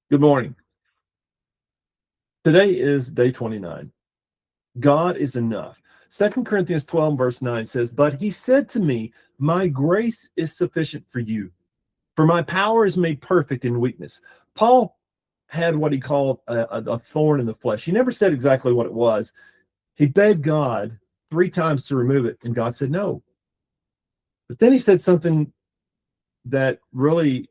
Good morning. Today is day 29. God is enough. 2 Corinthians 12 verse 9 says, "But he said to me, my grace is sufficient for you, for my power is made perfect in weakness." Paul had what he called a thorn in the flesh. He never said exactly what it was. He begged God 3 times to remove it, and God said no. But then he said something that really,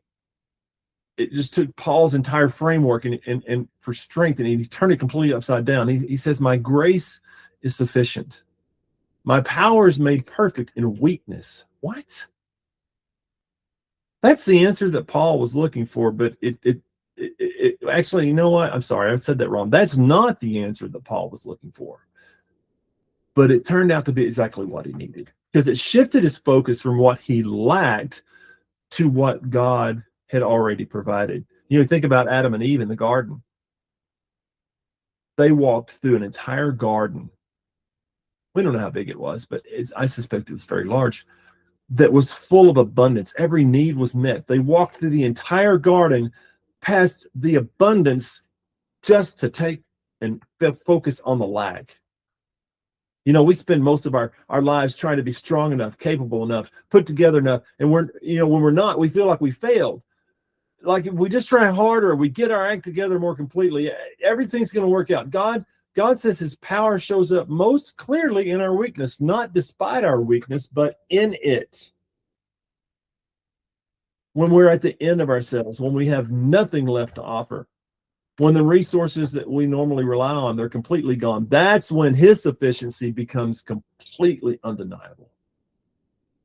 it just took Paul's entire framework and for strength, and he turned it completely upside down. He says, "My grace is sufficient. My power is made perfect in weakness." What? That's the answer that Paul was looking for, but it actually, you know what? I'm sorry, I said that wrong. That's not the answer that Paul was looking for. But it turned out to be exactly what he needed, because it shifted his focus from what he lacked to what God had already provided. Think about Adam and Eve in the garden. They walked through an entire garden. We don't know how big it was, but I suspect it was very large, that was full of abundance. Every need was met. They walked through the entire garden past the abundance just to take and focus on the lack. We spend most of our lives trying to be strong enough, capable enough, put together enough, and when we're not, we feel like we failed. Like if we just try harder, we get our act together more completely, everything's going to work out. God says his power shows up most clearly in our weakness, not despite our weakness, but in it. When we're at the end of ourselves, when we have nothing left to offer, when the resources that we normally rely on, they're completely gone, that's when his sufficiency becomes completely undeniable.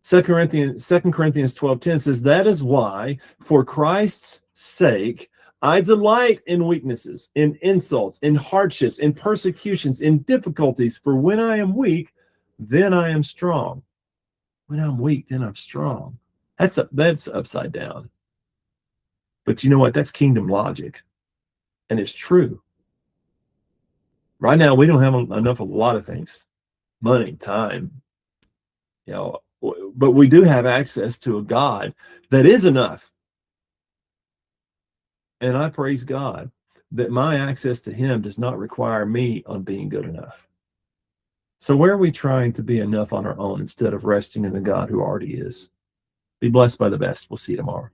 2 Corinthians 12:10 says, "That is why, for Christ's sake, I delight in weaknesses, in insults, in hardships, in persecutions, in difficulties. For when I am weak, then I am strong." When I'm weak, then I'm strong. That's upside down. But you know what? That's kingdom logic. And it's true. Right now, we don't have enough of a lot of things. Money, time, but we do have access to a God that is enough. And I praise God that my access to him does not require me on being good enough. So where are we trying to be enough on our own instead of resting in the God who already is? Be blessed by the best. We'll see you tomorrow.